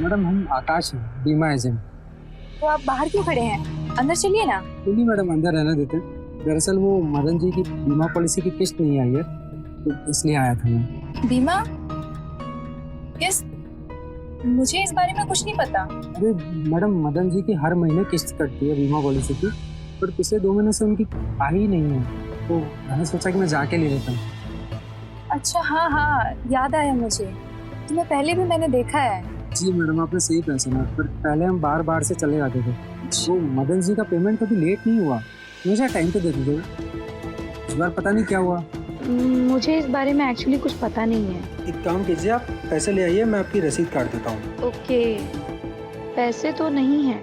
Madam हम आकाश हैं, बीमा एजेंट। तो आप बाहर क्यों खड़े हैं? अंदर चलिए ना। नहीं मैडम, अंदर रहने देते। दरअसल वो मदन जी की बीमा पॉलिसी की किस्त नहीं आई है, तो इसलिए आया था मैं। बीमा किस्त? मुझे इस बारे में कुछ नहीं पता। अरे मैडम, मदन जी की हर महीने किस्त कटती है बीमा पॉलिसी की, पर पिछले 2 महीने से उनकी आई ही नहीं है, तो मैंने सोचा कि मैं जाके ले लेता हूँ। अच्छा हाँ हाँ, याद आया मुझे। तुम्हें पहले भी मैंने देखा है। जी मैडम, आपने सही पहचाना, पर पहले हम बार से चले जाते थे। वो मदन जी का पेमेंट कभी लेट नहीं हुआ, हमेशा टाइम पे देते थे। इस बार पता नहीं क्या हुआ। मुझे इस बारे में एक्चुअली कुछ पता नहीं है। एक काम कीजिए, आप पैसे ले आइए, मैं आपकी रसीद काट देता हूँ। ओके, पैसे तो नहीं है।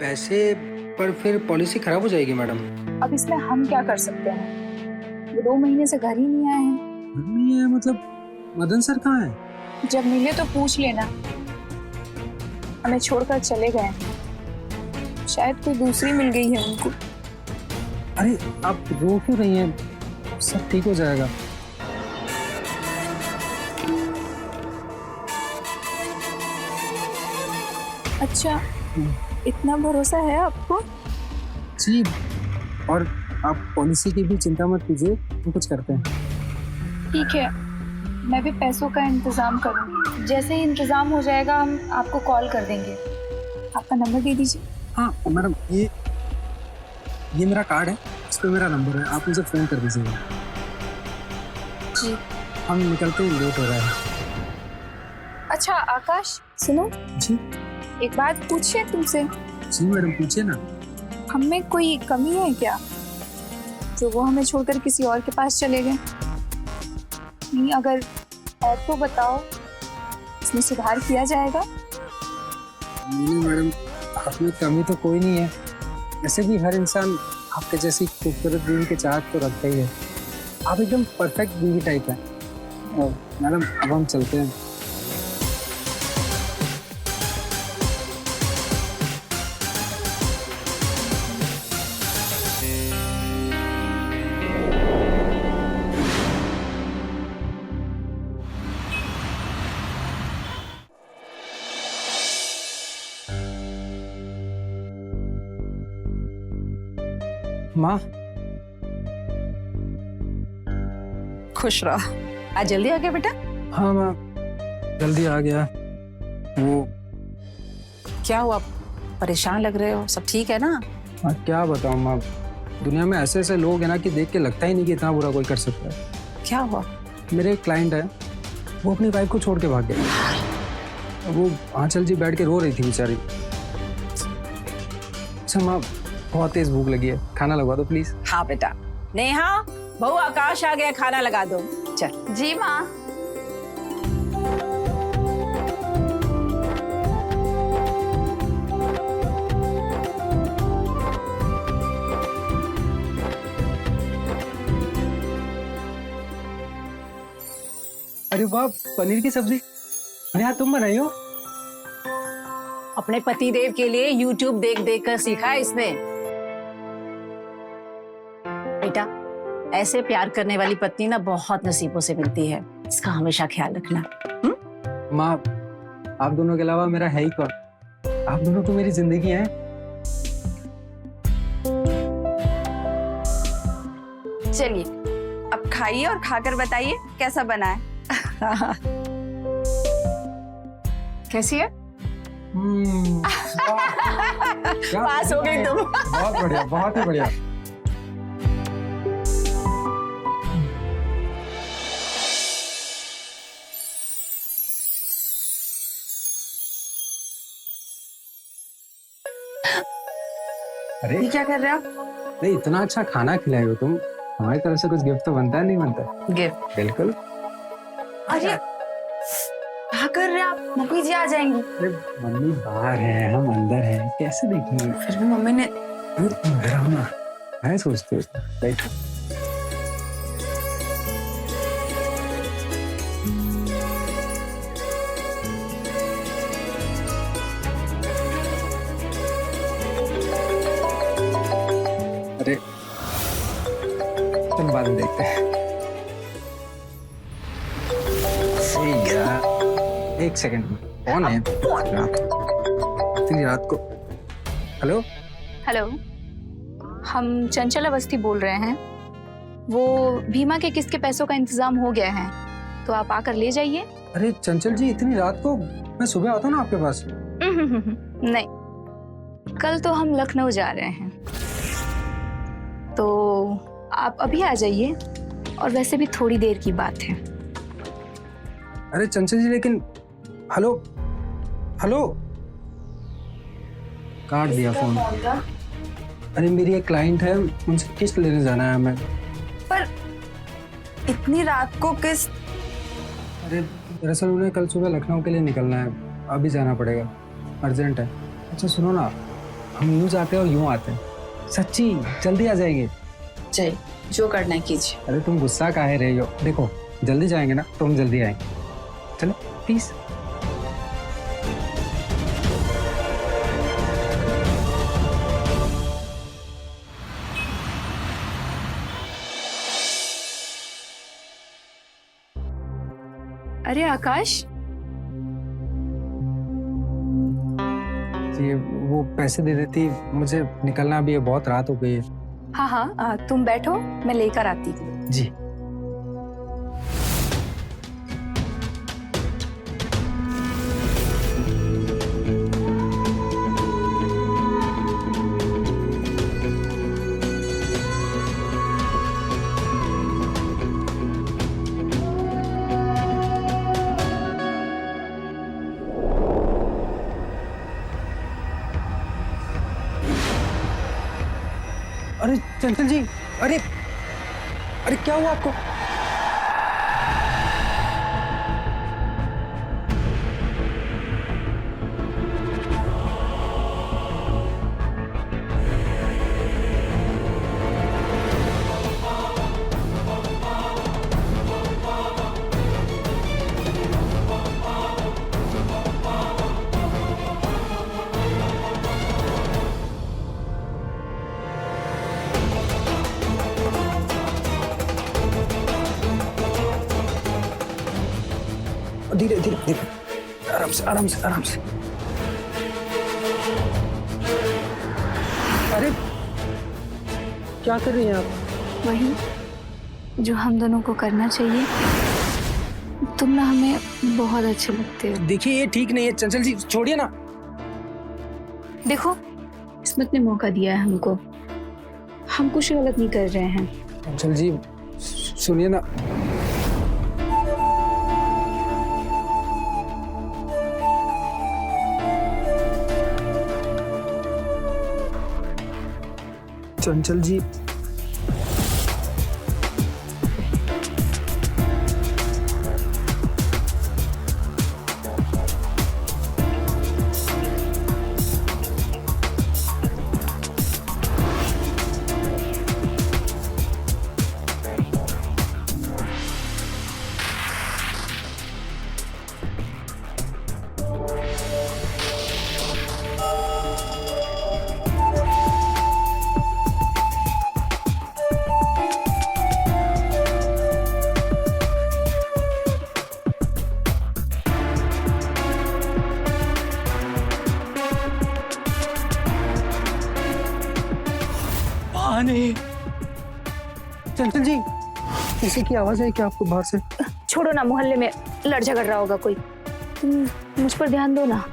पैसे पर फिर पॉलिसी खराब हो जाएगी मैडम। अब इसमें हम क्या कर सकते हैं? वो 2 महीने से घर ही नहीं आए हैं। नहीं है मतलब, मदन सर कहाँ है? जब मिले तो पूछ लेना। हमें छोड़कर चले गए, शायद कोई दूसरी मिल गई है उनको। अरे आप रो क्यों रही हैं? सब ठीक हो जाएगा। अच्छा, इतना भरोसा है आपको? जी, और आप पॉलिसी की भी चिंता मत कीजिए, हम कुछ करते हैं। ठीक है, मैं भी पैसों का इंतजाम करूंगी। जैसे ही इंतजाम हो जाएगा हम आपको कॉल कर देंगे। आपका नंबर दे दीजिए। हाँ मैडम, ये मेरा कार्ड है, इस पे मेरा नंबर है, आप मुझे फ़ोन कर दीजिएगा। जी। हम निकलते हैं, लेट हो रहा है। अच्छा आकाश, सुनो। जी एक बात पूछे तुमसे। जी मैडम, पूछिए ना। हम में कोई कमी है क्या, जो वो हमें छोड़कर किसी और के पास चले गए? नहीं, अगर और तो बताओ, इसमें सुधार किया जाएगा। नहीं मैडम, आप में कमी तो कोई नहीं है। वैसे भी हर इंसान आपके जैसी खूबसूरत बीवी के चाहत तो रखता ही है। आप एकदम परफेक्ट बीवी टाइप है। और मैडम, अब हम चलते हैं। माँ, खुश रहो। आज जल्दी आ गया बेटा? हाँ माँ, जल्दी आ गया। वो क्या हुआ, परेशान लग रहे हो? सब ठीक है ना? हाँ, क्या बताऊँ माँ, दुनिया में ऐसे ऐसे लोग हैं ना कि देख के लगता ही नहीं कि इतना बुरा कोई कर सकता है। क्या हुआ? मेरे एक क्लाइंट है, वो अपनी वाइफ को छोड़ के भाग गया। वो आंचल जी बैठ के रो रही थी बेचारी। अच्छा माँ, बहुत तेज भूख लगी है, खाना लगवा दो प्लीज। हाँ बेटा। नेहा, बहू आकाश आ गया, खाना लगा दो। चल। जी माँ। अरे वाह, पनीर की सब्जी। अरे हाँ, तुम बनाई हो? अपने पति देव के लिए YouTube देख देख कर सीखा है इसने। बेटा, ऐसे प्यार करने वाली पत्नी ना बहुत नसीबों से मिलती है, इसका हमेशा ख्याल रखना। माँ, आप दोनों के अलावा मेरा है ही कौन? आप दोनों तो मेरी जिंदगी हैं। चलिए, अब खाइए और खाकर बताइए कैसा बना है। कैसी है? क्या पास हो गई तुम। बहुत बढ़िया, बहुत ही बढ़िया। अरे ये क्या कर रहे हो आप? नहीं, इतना अच्छा खाना खिलाए हो तुम, हमारी तरफ से कुछ गिफ्ट तो बनता है, नहीं बनता? गिफ्ट? बिल्कुल। अरे क्या कर रहे हैं आप? मम्मी जी आ जाएंगी। अरे मम्मी बाहर है, हम अंदर हैं, कैसे देखेंगे? फिर भी मम्मी ने। डरावना मैं सोचती हूँ। बैठो। अरे तुम बाद में देखते हैं। सही यार, एक सेकंड में। कौन है इतनी रात को? हेलो हेलो, हम चंचल अवस्थी बोल रहे हैं। वो भीमा के किस्त के पैसों का इंतजाम हो गया है, तो आप आकर ले जाइए। अरे चंचल जी, इतनी रात को मैं सुबह आता हूँ ना आपके पास। नहीं, कल तो हम लखनऊ जा रहे हैं, तो आप अभी आ जाइए। और वैसे भी थोड़ी देर की बात है। अरे चंचल जी, लेकिन हेलो हेलो, काट दिया फोन। अरे मेरी एक क्लाइंट है, उनसे किस्त लेने जाना है हमें। पर इतनी रात को किस्त? अरे दरअसल उन्हें कल सुबह लखनऊ के लिए निकलना है, अभी जाना पड़ेगा, अर्जेंट है। अच्छा सुनो ना, हम यूँ जाते हैं और यूँ आते हैं, सच्ची जल्दी आ जाएंगे। जय, जो करना है कीजिए। अरे तुम गुस्सा काहे रही हो? देखो जल्दी जाएंगे ना तो हम जल्दी आएंगे, चलो प्लीज। अरे आकाश, ये वो पैसे दे देती, मुझे निकलना भी है, बहुत रात हो गई है। हाँ हाँ, तुम बैठो, मैं लेकर आती हूँ। जी। अरे चंचल जी, अरे अरे क्या हुआ आपको? धीरे धीरे धीरे, आराम से आराम से आराम से। अरे क्या कर रही हैं आप? वही जो हम दोनों को करना चाहिए। तुम ना हमें बहुत अच्छे लगते हो। देखिए ये ठीक नहीं है चंचल जी, छोड़िए ना। देखो, किस्मत ने मौका दिया है हमको, हम कुछ गलत नहीं कर रहे हैं। चंचल जी सुनिए ना। चंचल जी, नहीं चंचल जी, किसी की आवाज है क्या आपको बाहर से? छोड़ो ना, मोहल्ले में लड़ झगड़ रहा होगा कोई। तुम मुझ पर ध्यान दो ना।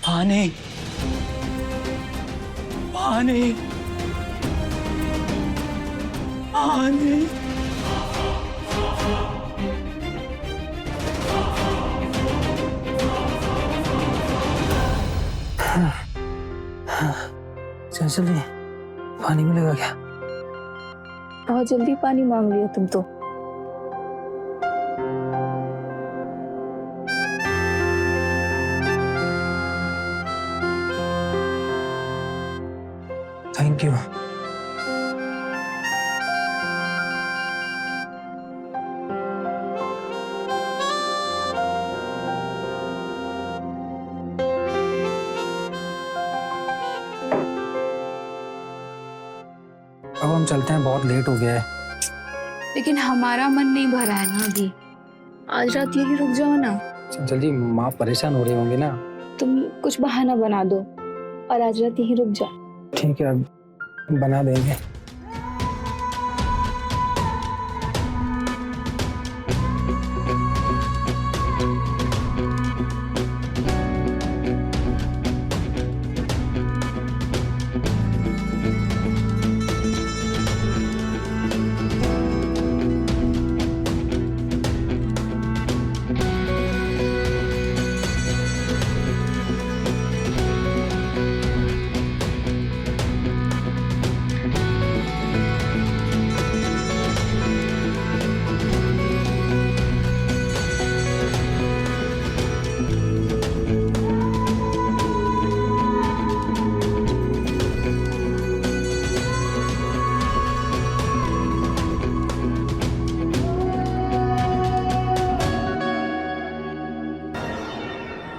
पानी पानी पानी। चंचल जी, पानी मिलेगा क्या? बहुत जल्दी पानी मांग लिया तुम तो। Thank you. अब हम चलते हैं, बहुत लेट हो गया है। लेकिन हमारा मन नहीं भरा है ना अभी। आज रात यही रुक जाओ ना। जल्दी, माँ परेशान हो रही होंगी ना। तुम कुछ बहाना बना दो और आज रात यही रुक जाओ। ठीक है, अब बना देंगे।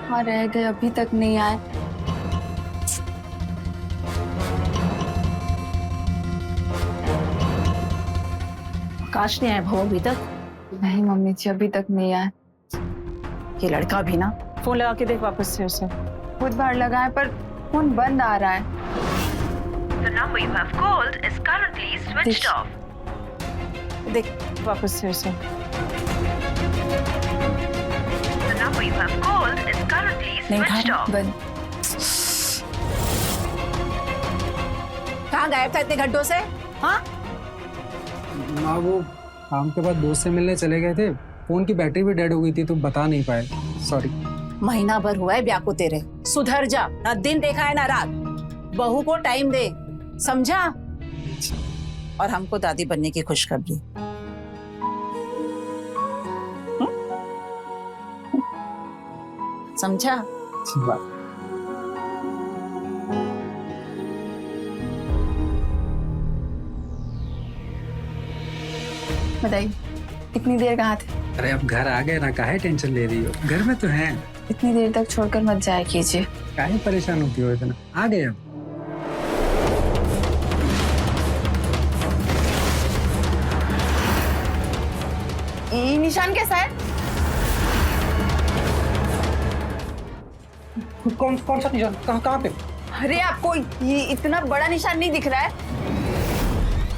हाँ रह गए, अभी तक नहीं आए। आकाश नहीं आया भाव अभी तक? नहीं मम्मी जी, अभी तक नहीं आए। ये लड़का भी ना, फोन लगा के देख वापस से उसे। बहुत बार लगाए पर फोन बंद आ रहा है। The number you have called is currently switched off. देख वापस से उसे। The number you have called is currently नहीं switched था off. बंद। कहाँ गायब था इतने घंटों से? हाँ, माँ वो काम के बाद दोस्त से मिलने चले गए थे, फोन की बैटरी भी डेड हो गई थी तो बता नहीं पाए, सॉरी। महीना भर हुआ है ब्याह को तेरे, सुधर जा। ना दिन देखा है ना रात। बहू को टाइम दे, समझा? और हमको दादी बनने की खुशखबरी। समझा? अच्छी बात। बताइए इतनी देर कहाँ थे? अरे अब घर आ गए ना, काहे टेंशन ले रही हो? घर में तो हैं। इतनी देर तक छोड़कर मत जाया कीजिए। काहे परेशान होती हो इतना? आ गए अब। ये निशान कैसा है? कौन कौन सा निशान? कहाँ पे? अरे आपको ये इतना बड़ा निशान नहीं दिख रहा है?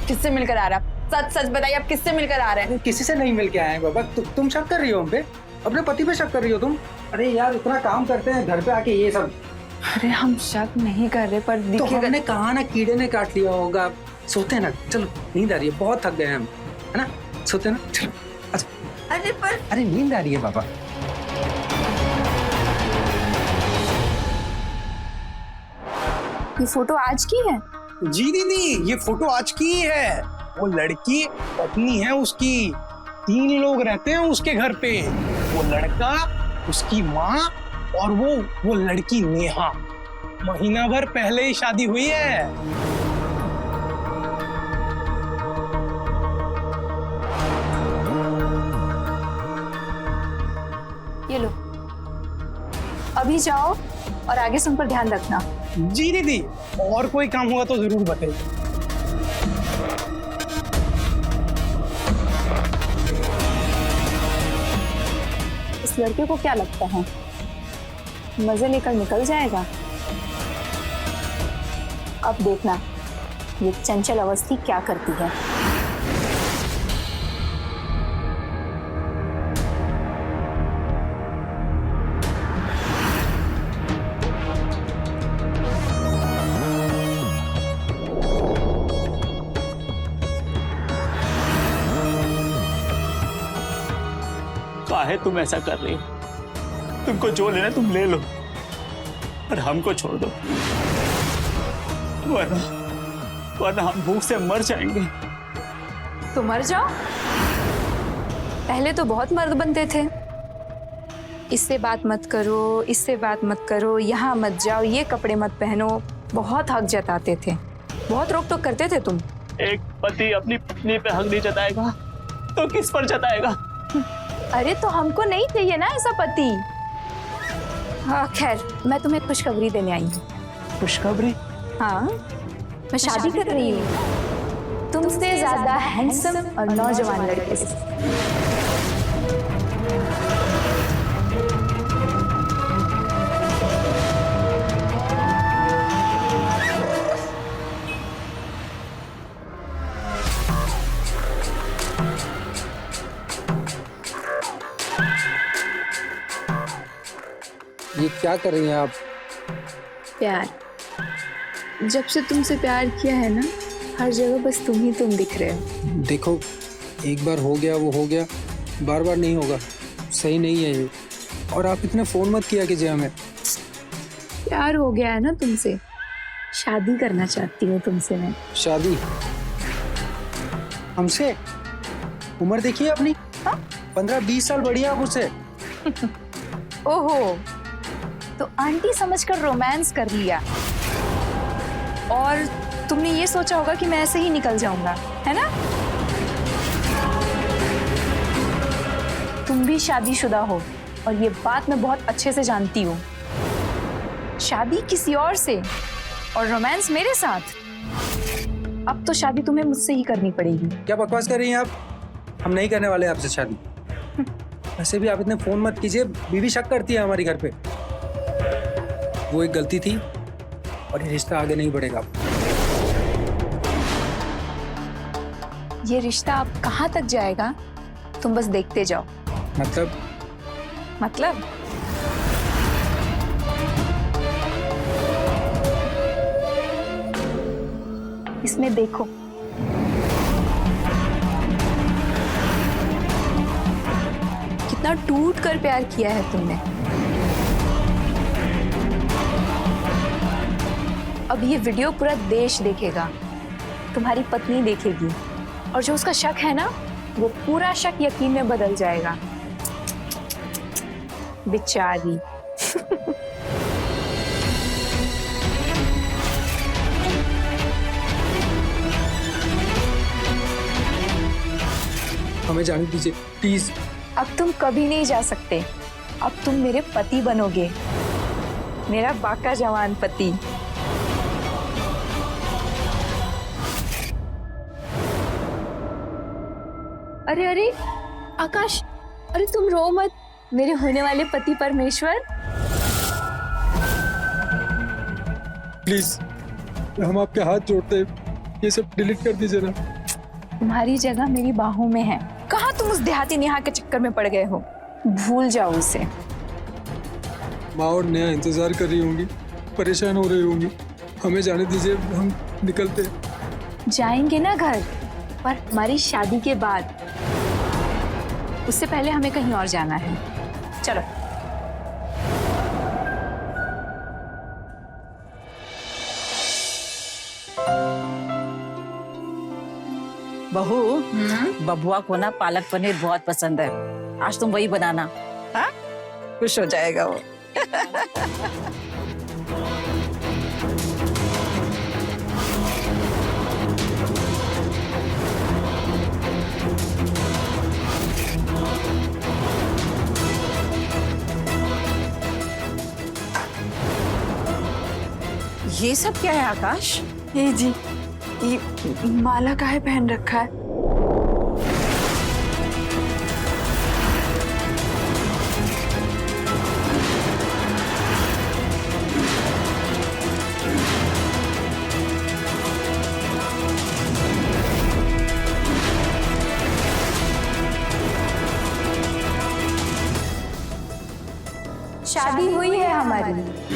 किससे मिलकर आ रहा है? सच सच बताइए, आप किससे मिलकर आ रहे हैं? किसी से नहीं मिल के आए हैं बाबा। तुम शक कर रही हो हम पे? अपने पति पे शक कर रही हो तुम? अरे यार इतना काम करते हैं, घर पे आके ये सब। अरे हम शक नहीं कर रहे, पर तो दिखेगा। हमने कहा ना, कीड़े ने काट लिया होगा। सोते हैं ना, चलो नींद आ रही है, बहुत थक गए हैं हम, है ना? सोते हैं ना, चलो। अच्छा, अरे पर अरे नींद आ रही है बाबा। ये फोटो आज की है? जी दीदी, ये फोटो आज की ही है। वो लड़की पत्नी है उसकी। 3 लोग रहते हैं उसके घर पे। वो लड़का, उसकी माँ और वो लड़की नेहा। महीना भर पहले ही शादी हुई है। ये लो, अभी जाओ और आगे से उन पर ध्यान रखना। जी दीदी, और कोई काम होगा तो जरूर बताइए। इस लड़के को क्या लगता है मजे लेकर निकल जाएगा? अब देखना ये चंचल अवस्थी क्या करती है। काहे तुम ऐसा कर रही हो? तुमको जो लेना तुम ले लो, पर हमको छोड़ दो, वरना हम भूख से मर जाएंगे। तो मर जाओ। पहले तो बहुत मर्द बनते थे, इससे बात मत करो, इससे बात मत करो, यहाँ मत जाओ, ये कपड़े मत पहनो, बहुत हक जताते थे, बहुत रोक टोक करते थे तुम। एक पति अपनी पत्नी पे हक नहीं जताएगा तो किस पर जताएगा? अरे तो हमको नहीं चाहिए ना ऐसा पति। हाँ खैर, मैं तुम्हें खुशखबरी देने आई हूँ। खुशखबरी? हाँ, मैं शादी कर रही हूँ। तुम तुमसे ज्यादा हैंडसम और नौजवान लड़के से। ये क्या कर रही हैं आप? प्यार, जब से तुमसे प्यार किया है ना, हर जगह बस तुम दिख रहे हो। देखो, एक बार हो गया वो हो गया, बार बार नहीं होगा, सही नहीं है ये। और आप इतने फोन मत किया कीजिए हमें। प्यार हो गया है ना तुमसे, शादी करना चाहती हूँ तुमसे मैं। शादी हमसे? उम्र देखिए अपनी, 15-20 साल बड़ी है आप उससे। ओहो, तो आंटी समझकर रोमांस कर लिया और तुमने ये सोचा होगा कि मैं ऐसे ही निकल जाऊंगा, है ना? तुम भी शादीशुदा हो और ये बात मैं बहुत अच्छे से जानती हूँ। शादी किसी और से और रोमांस मेरे साथ। अब तो शादी तुम्हें मुझसे ही करनी पड़ेगी। क्या बकवास कर रही हैं आप? हम नहीं करने वाले आपसे शादी। वैसे भी आप इतने फोन मत कीजिए, बीवी शक करती है हमारी घर पे। वो एक गलती थी और ये रिश्ता आगे नहीं बढ़ेगा। ये रिश्ता अब कहाँ तक जाएगा तुम बस देखते जाओ। मतलब इसमें देखो, कितना टूट कर प्यार किया है तुमने। अब ये वीडियो पूरा देश देखेगा, तुम्हारी पत्नी देखेगी और जो उसका शक है ना, वो पूरा शक यकीन में बदल जाएगा। बेचारी। हमें जाने दीजिए प्लीज। अब तुम कभी नहीं जा सकते। अब तुम मेरे पति बनोगे, मेरा बाका जवान पति। अरे अरे आकाश, अरे तुम रो मत, मेरे होने वाले पति परमेश्वर। प्लीज, हम आपके हाथ जोड़ते हैं, ये सब डिलीट कर दीजिए ना। तुम्हारी जगह मेरी बाहों में है। कहाँ तुम उस देहाती नेहा के चक्कर में पड़ गए हो? भूल जाओ उसे। माँ और नेहा इंतजार कर रही होंगी, परेशान हो रही होंगी। हमें जाने दीजिए, हम निकलते हैं। जाएंगे ना घर, पर हमारी शादी के बाद। उससे पहले हमें कहीं और जाना है। चलो। बहू, बबुआ को ना पालक पनीर बहुत पसंद है। आज तुम वही बनाना, हाँ? खुश हो जाएगा वो। ये सब क्या है आकाश? ये जी, ये माला काहे पहन रखा है? शादी हुई है हमारी।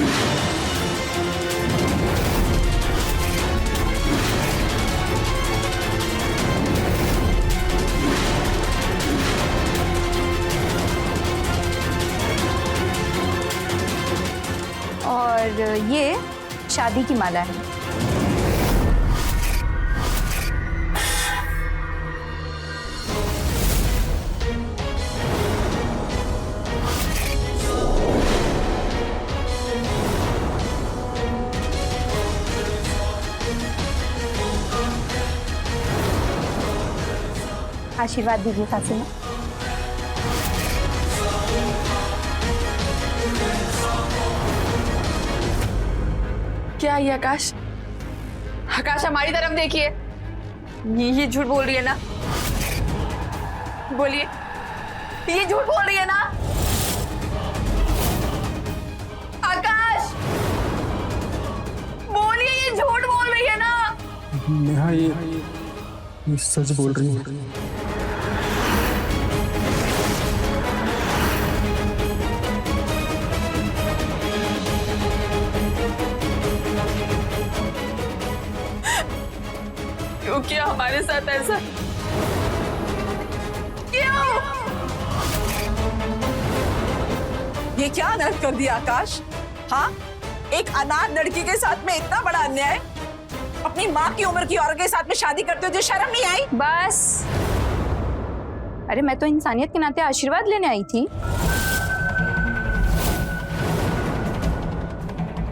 और ये शादी की माला है। आशीर्वाद दीजिए सासू माँ। क्या ये आकाश? आकाश हमारी तरफ देखिए। ये झूठ बोल रही है ना? बोलिए, ये झूठ बोल रही है ना? आकाश, बोलिए, ये झूठ बोल रही है ना? नेहा ये सच बोल रही है। क्यों किया हमारे साथ ऐसा? क्यों? ये क्या अनर्थ कर दिया आकाश? हाँ, एक अनाथ लड़की के साथ में इतना बड़ा अन्याय। अपनी माँ की उम्र की औरत के साथ में शादी करते हो, जो शर्म नहीं आई? बस। अरे मैं तो इंसानियत के नाते आशीर्वाद लेने आई थी।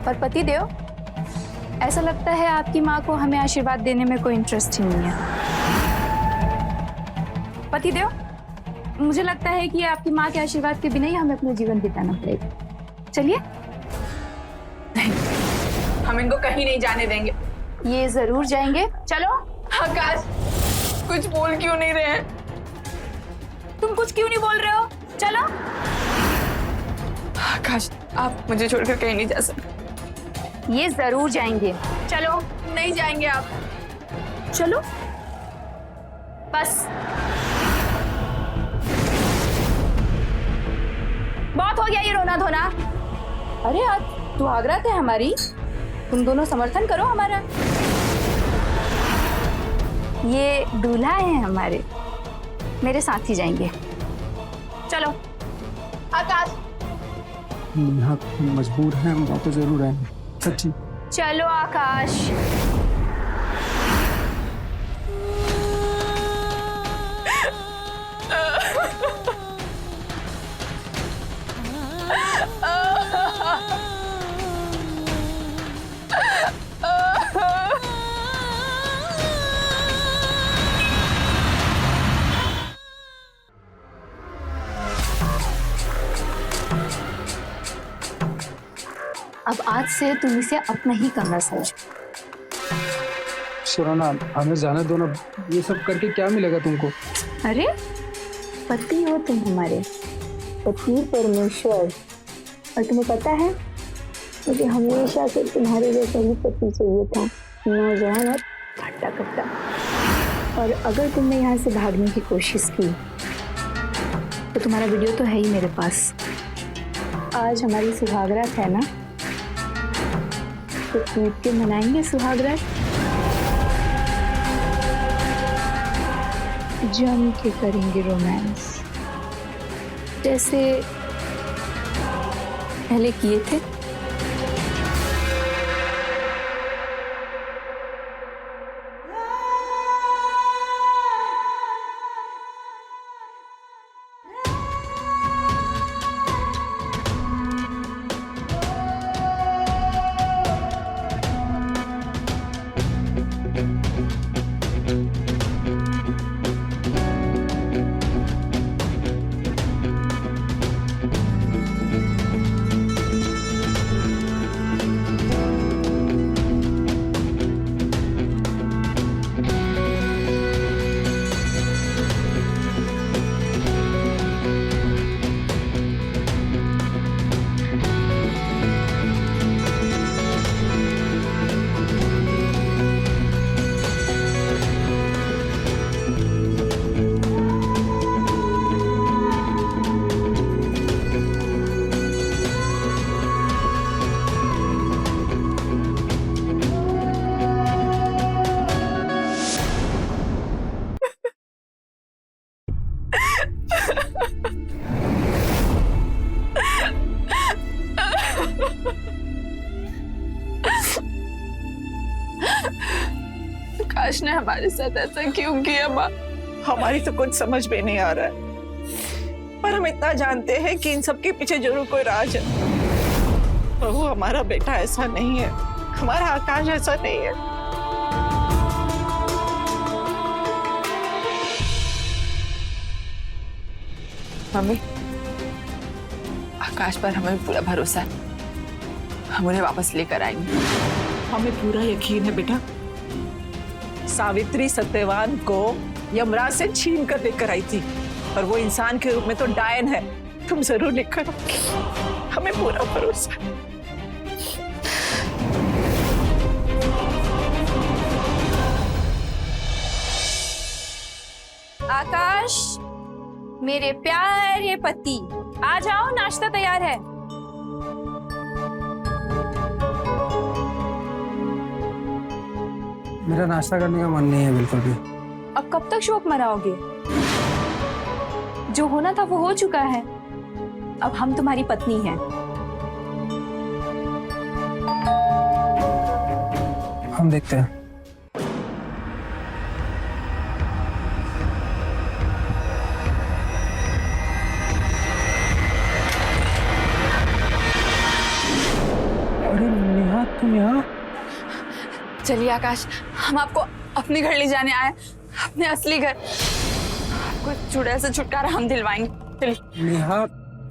पर पति देव, ऐसा लगता है आपकी माँ को हमें आशीर्वाद देने में कोई इंटरेस्ट ही नहीं है। पति देव, मुझे लगता है कि आपकी माँ के आशीर्वाद के बिना ही हमें अपना जीवन बिताना पड़ेगा। चलिए। हम इनको कहीं नहीं जाने देंगे। ये जरूर जाएंगे। चलो। आकाश, कुछ बोल क्यों नहीं रहे हैं? तुम कुछ क्यों नहीं बोल रहे हो? चलो। आकाश, आप मुझे छोड़कर कहीं नहीं जा सकते। ये जरूर जाएंगे। चलो। नहीं जाएंगे आप। चलो बस। बहुत हो गया ये रोना धोना। अरे आज सुहागरात है हमारी, तुम दोनों समर्थन करो हमारा। ये दूल्हा है हमारे, मेरे साथ ही जाएंगे। चलो। आकाश, नेहा मजबूर है, हम वापस जरूर आएंगे। सच्ची। चलो आकाश। अब आज से तुम इसे अपना ही कमरा समझो। सुराना, हमें जाने दो ना। ये सब करके क्या मिलेगा तुमको? अरे पति हो तुम हमारे, पति परमेश्वर। और तुम्हें पता है, मुझे हमेशा से तुम्हारे जैसा ही पति चाहिए था, नौजवान और खट्टा खट्टा। और अगर तुमने यहाँ से भागने की कोशिश की तो तुम्हारा वीडियो तो है ही मेरे पास। आज हमारी सुहागरात है ना, तो कूद के मनाएंगे सुहागरात, जम के करेंगे रोमांस, जैसे पहले किए थे। काश ने हमारे साथ ऐसा क्यों किया माँ? हमारी तो कुछ समझ में नहीं आ रहा है, पर हम इतना जानते हैं कि इन सब के पीछे जरूर कोई राज है। बहू, हमारा बेटा ऐसा नहीं है, हमारा आकाश ऐसा नहीं है। मम्मी, आकाश पर हमें पूरा भरोसा है, हम उन्हें वापस लेकर आएंगे। हमें पूरा यकीन है बेटा, सावित्री सत्यवान को यमराज से छीन कर लेकर आई थी, और वो इंसान के रूप में तो डायन है। तुम जरूर लेकर आओगे, हमें पूरा भरोसा है। आकाश, मेरे प्यारे पति, आ जाओ, नाश्ता तैयार है। मेरा नाश्ता करने का मन नहीं है बिल्कुल भी। अब कब तक शोक मनाओगे? जो होना था वो हो चुका है। अब हम तुम्हारी पत्नी हैं। हम देखते हैं। अरे नेहा, तुम यहाँ? चलिए आकाश, हम आपको अपने घर ले जाने आए, अपने असली घर। आपको चुड़ैल से छुटकारा हम दिलवाएंगे। चलिए। नेहा,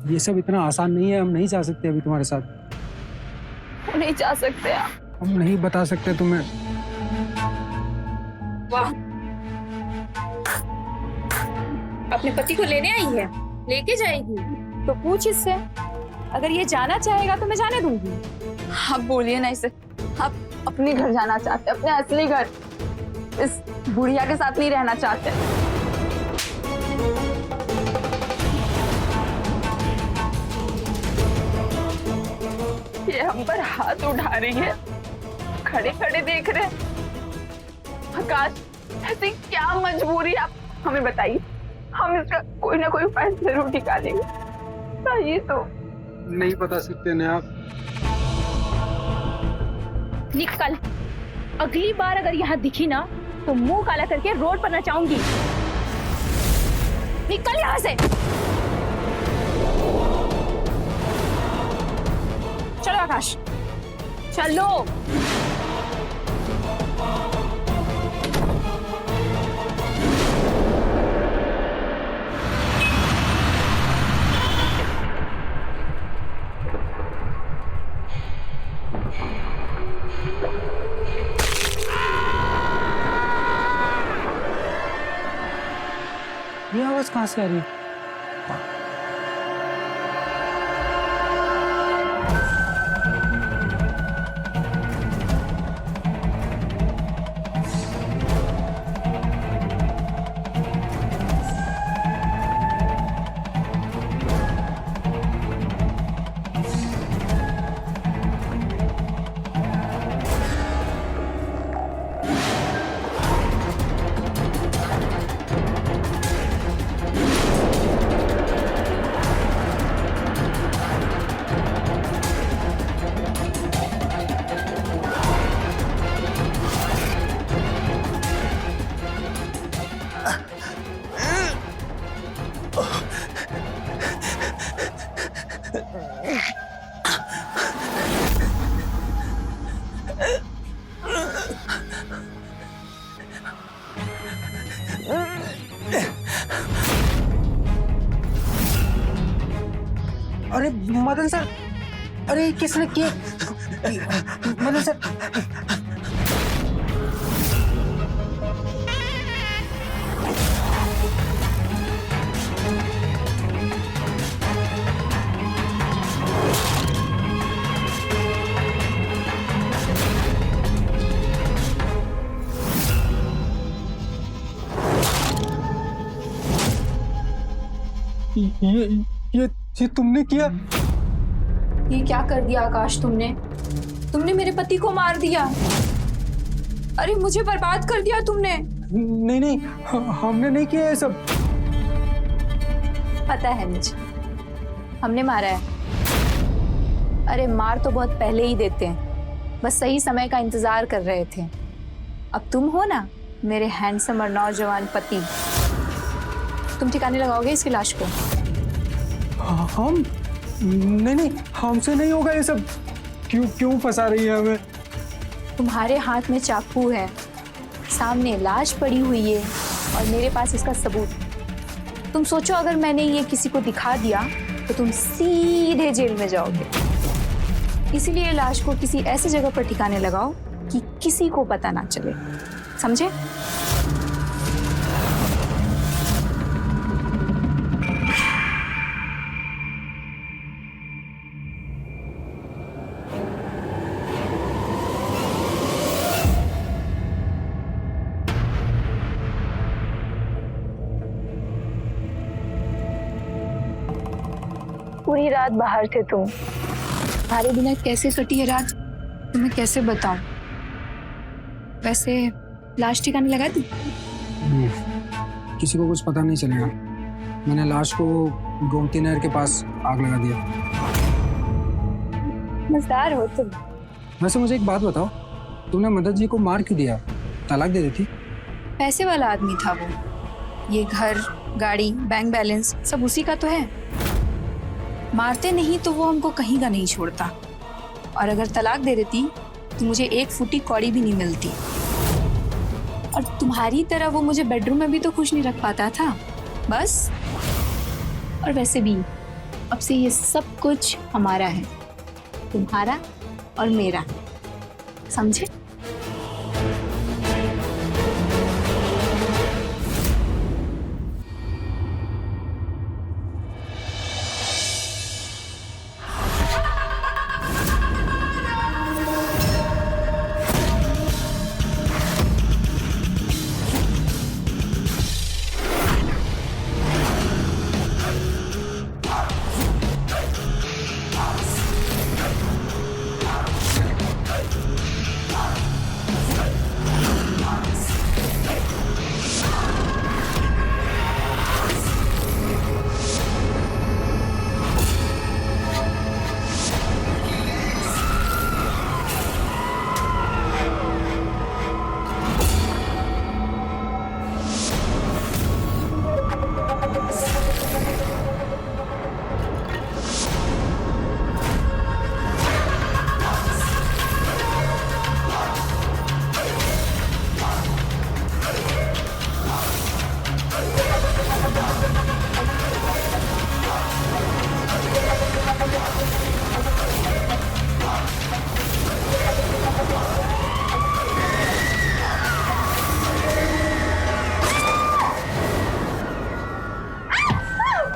ये सब इतना आसान नहीं है। हम नहीं जा सकते अभी तुम्हारे साथ। वो नहीं जा सकते आप। हम नहीं बता सकते तुम्हें। वाह, अपने पति को लेने आई है, लेके जाएगी तो पूछ इससे। अगर ये जाना चाहेगा तो मैं जाने दूंगी। आप बोलिए ना इसे। आप अपने घर जाना चाहते हैं, अपने असली घर। इस बुढ़िया के साथ नहीं रहना चाहते। ये हम पर हाथ उठा रही है, खड़े खड़े देख रहे हैं। आकाश, ऐसी क्या मजबूरी, आप हमें बताइए। हम इसका कोई ना कोई उपाय जरूर निकालेंगे। बताइए तो। नहीं बता सकते नेहा। निकल, अगली बार अगर यहाँ दिखी ना तो मुंह काला करके रोड पर नचाऊंगी। निकल यहाँ से। चलो आकाश, चलो। ये आवाज कहाँ से आ रही है? अरे मदन सर, अरे किसने किया? मदन सर, ये तुमने किया? ये क्या कर दिया आकाश तुमने? तुमने मेरे पति को मार दिया। अरे मुझे बर्बाद कर दिया तुमने। नहीं नहीं, हमने नहीं किया ये सब। पता है मुझे, हमने मारा है। अरे मार तो बहुत पहले ही देते हैं, बस सही समय का इंतजार कर रहे थे। अब तुम हो ना मेरे हैंडसम और नौजवान पति, तुम ठिकाने लगाओगे इसकी लाश को? हम नहीं, हमसे नहीं होगा ये सब। क्यों फंसा रही है हमें? तुम्हारे हाथ में चाकू है, सामने लाश पड़ी हुई है और मेरे पास इसका सबूत। तुम सोचो अगर मैंने ये किसी को दिखा दिया तो तुम सीधे जेल में जाओगे। इसीलिए लाश को किसी ऐसी जगह पर ठिकाने लगाओ कि किसी को पता ना चले, समझे? पूरी रात बाहर थे तुम। तुम्हारे बिना कैसे कटी है रात तुम्हें कैसे बताऊं। वैसे लाश ठिकाने लगा दी? किसी को कुछ पता नहीं चलेगा। मैंने लाश को गोमती नहर के पास आग लगा दिया। मजेदार हो तुम। वैसे मुझे एक बात बताओ, तुमने मदद जी को मार क्यों दिया? तलाक दे देती। पैसे वाला आदमी था वो। ये घर, गाड़ी, बैंक बैलेंस सब उसी का तो है। मारते नहीं तो वो हमको कहीं का नहीं छोड़ता, और अगर तलाक दे देती तो मुझे एक फूटी कौड़ी भी नहीं मिलती। और तुम्हारी तरह वो मुझे बेडरूम में भी तो खुश नहीं रख पाता था बस। और वैसे भी अब से ये सब कुछ हमारा है, तुम्हारा और मेरा, समझे?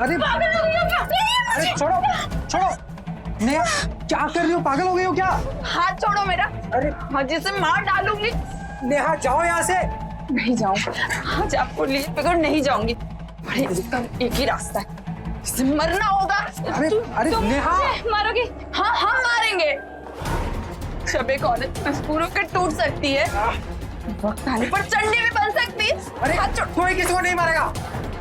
अरे अरे छोड़ो छोड़ो। नेहा क्या कर रही हो? पागल हो गई हो क्या? हाथ छोड़ो मेरा। अरे मजे से मार डालूंगी। नेहा जाओ यहाँ से। नहीं जाऊँ, आज आपको लिए बगैर नहीं जाऊंगी। अरे इसका एक ही रास्ता है, इसे मरना होगा। अरे अरे नेहा, मुझे मारोगे? हाँ हाँ मारेंगे। जब एक औरत मजबूरों के टूट सकती है, वक्त आने पर चंडी भी बन सकती है। अरे कोई किसी को नहीं मारेगा।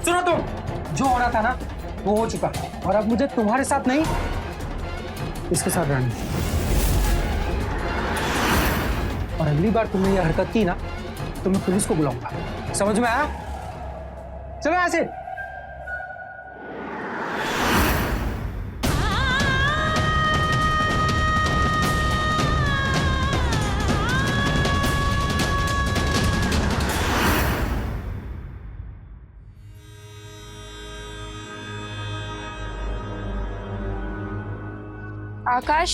सुनो, तुम जो होना था ना वो हो चुका, और अब मुझे तुम्हारे साथ नहीं इसके साथ रहना। और अगली बार तुमने ये हरकत की ना तो मैं पुलिस को बुलाऊंगा। समझ में आया? चलो यहाँ से। आकाश,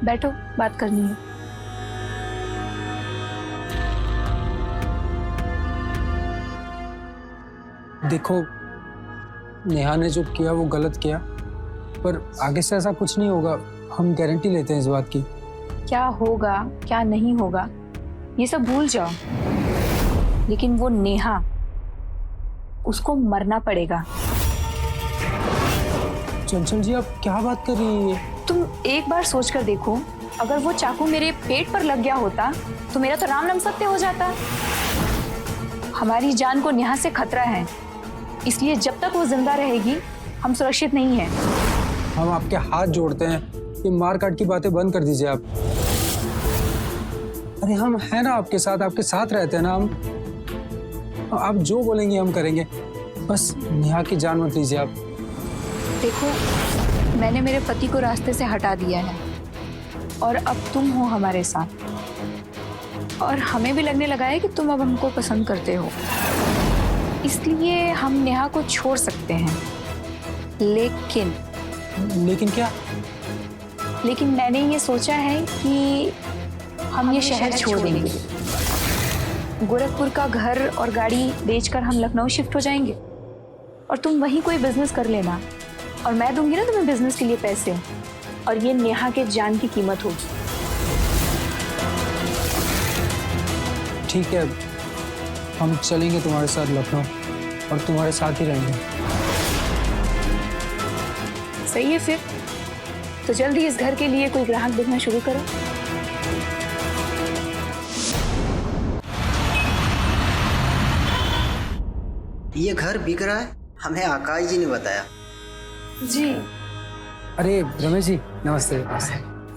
बैठो, बात करनी है। देखो, नेहा ने जो किया वो गलत किया, पर आगे से ऐसा कुछ नहीं होगा। हम गारंटी लेते हैं इस बात की। क्या होगा क्या नहीं होगा ये सब भूल जाओ, लेकिन वो नेहा, उसको मरना पड़ेगा। चंचल जी, आप क्या बात कर रही है? तुम एक बार सोच कर देखो, अगर वो चाकू मेरे पेट पर लग गया होता तो मेरा तो राम नाम सत्य हो जाता। हमारी जान को नेहा से खतरा है, इसलिए जब तक वो जिंदा रहेगी हम सुरक्षित नहीं हैं। हम आपके हाथ जोड़ते हैं, ये मार काट की बातें बंद कर दीजिए आप। अरे हम हैं ना आपके साथ रहते हैं ना हम। आप जो बोलेंगे हम करेंगे, बस नेहा की जान मत लीजिए आप। देखो, मैंने मेरे पति को रास्ते से हटा दिया है और अब तुम हो हमारे साथ, और हमें भी लगने लगा है कि तुम अब हमको पसंद करते हो, इसलिए हम नेहा को छोड़ सकते हैं। लेकिन क्या? लेकिन मैंने ये सोचा है कि हम ये शहर छोड़ देंगे। गोरखपुर का घर और गाड़ी बेचकर हम लखनऊ शिफ्ट हो जाएंगे, और तुम वहीं कोई बिजनेस कर लेना, और मैं दूंगी ना तुम्हें बिजनेस के लिए पैसे, और ये नेहा के जान की कीमत होगी। ठीक है, हम चलेंगे तुम्हारे साथ लखनऊ और तुम्हारे साथ ही रहेंगे। सही है फिर, तो जल्दी इस घर के लिए कोई ग्राहक देखना शुरू करो। ये घर बिक रहा है, हमें आकाश जी ने बताया। जी अरे रमेश जी नमस्ते।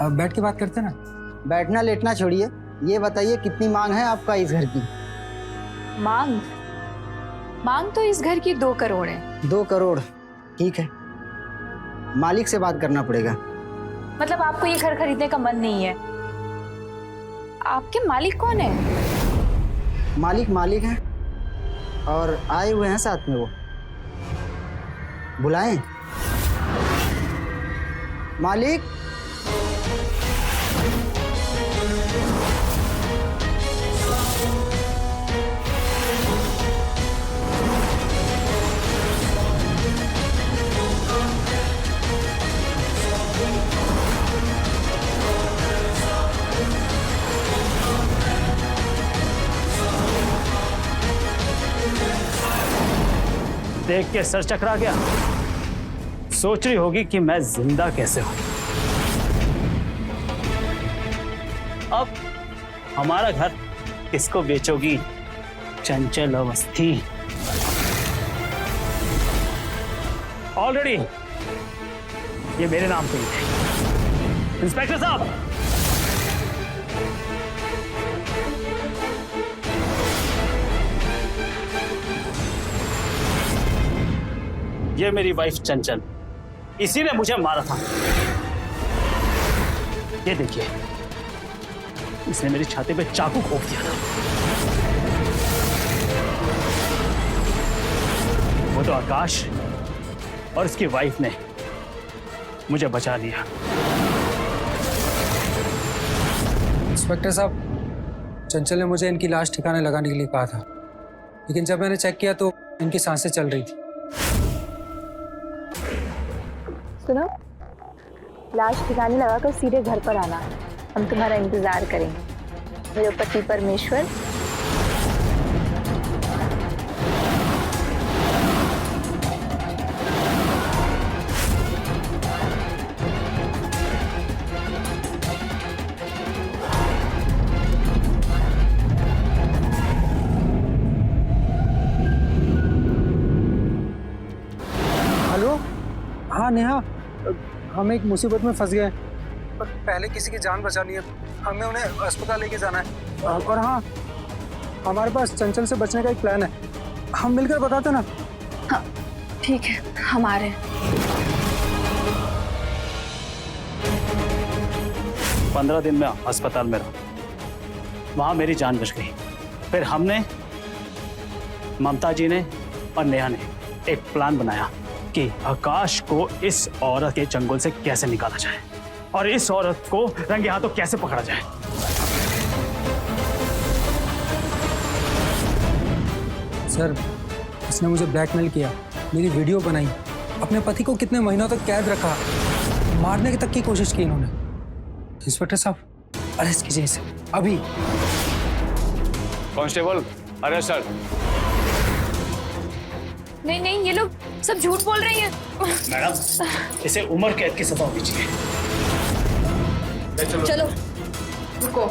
अब बैठ के बात करते हैं ना। बैठना लेटना छोड़िए, ये बताइए कितनी मांग है आपका इस घर की? मांग तो इस घर की 2 करोड़ है। 2 करोड़, ठीक है, मालिक से बात करना पड़ेगा। मतलब आपको ये घर खरीदने का मन नहीं है? आपके मालिक कौन है? मालिक है और आए हुए हैं साथ में, वो बुलाएं। मालिक, देख के सर चकरा गया। सोच रही होगी कि मैं जिंदा कैसे हूं। अब हमारा घर किसको बेचोगी चंचल अवस्थी? ऑलरेडी ये मेरे नाम पे ही है। इंस्पेक्टर साहब, ये मेरी वाइफ चंचल, इसी ने मुझे मारा था। ये देखिए, इसने मेरी छाती पे चाकू घोंप दिया था। वो तो आकाश और इसकी वाइफ ने मुझे बचा लिया। इंस्पेक्टर साहब, चंचल ने मुझे इनकी लाश ठिकाने लगाने के लिए कहा था, लेकिन जब मैंने चेक किया तो इनकी सांसें चल रही थी। सुनो, लाश ठिकाने लगाकर सीधे घर पर आना, हम तुम्हारा इंतजार करेंगे। मेरे पति परमेश्वर। हेलो, हाँ नेहा, हम एक मुसीबत में फंस गए, पर पहले किसी की जान बचानी है। हमें उन्हें अस्पताल लेके जाना है। और हाँ, हमारे पास चंचल से बचने का एक प्लान है, हम मिलकर बताते ना। हाँ ठीक है, हम आ रहे हैं। 15 दिन में अस्पताल में रहा, वहां मेरी जान बच गई। फिर हमने, ममता जी ने और नेहा ने एक प्लान बनाया कि आकाश को इस औरत के चंगुल से कैसे निकाला जाए और इस औरत को रंगे हाथों कैसे पकड़ा जाए। सर, इसने मुझे ब्लैकमेल किया, मेरी वीडियो बनाई, अपने पति को कितने महीनों तक कैद रखा, मारने तक की कोशिश की इन्होंने। इंस्पेक्टर साहब, अरेस्ट कीजिए इसे अभी। Constable, arrest sir. नहीं नहीं, ये लोग सब झूठ बोल रही हैं। मैडम, इसे उम्र कैद की सजा होनी चाहिए। चलो रुको।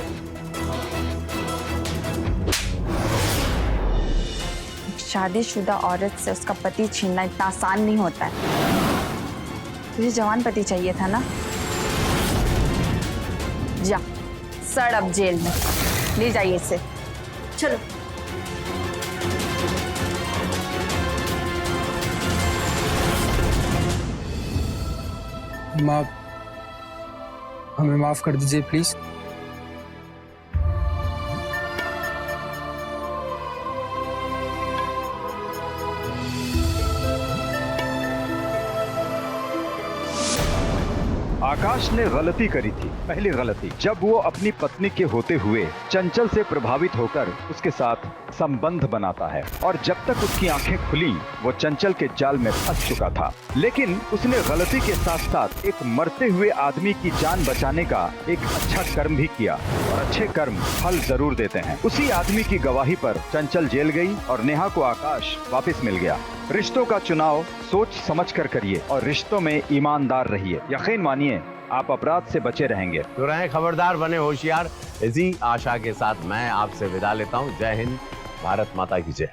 शादीशुदा औरत से उसका पति छीनना इतना आसान नहीं होता है। तुझे जवान पति चाहिए था ना? जा, सड़ अब जेल में। ले जाइए इसे। चलो। हमें माफ कर दीजिए प्लीज। आकाश ने गलती करी थी, पहली गलती, जब वो अपनी पत्नी के होते हुए चंचल से प्रभावित होकर उसके साथ संबंध बनाता है और जब तक उसकी आंखें खुली वो चंचल के जाल में फंस चुका था। लेकिन उसने गलती के साथ साथ एक मरते हुए आदमी की जान बचाने का एक अच्छा कर्म भी किया और अच्छे कर्म फल जरूर देते हैं। उसी आदमी की गवाही पर चंचल जेल गई और नेहा को आकाश वापस मिल गया। रिश्तों का चुनाव सोच समझ कर करिए और रिश्तों में ईमानदार रहिए। यकीन मानिए आप अपराध से बचे रहेंगे। तो रहें खबरदार, बने होशियार। इसी आशा के साथ मैं आपसे विदा लेता हूँ। जय हिंद, भारत माता की जय।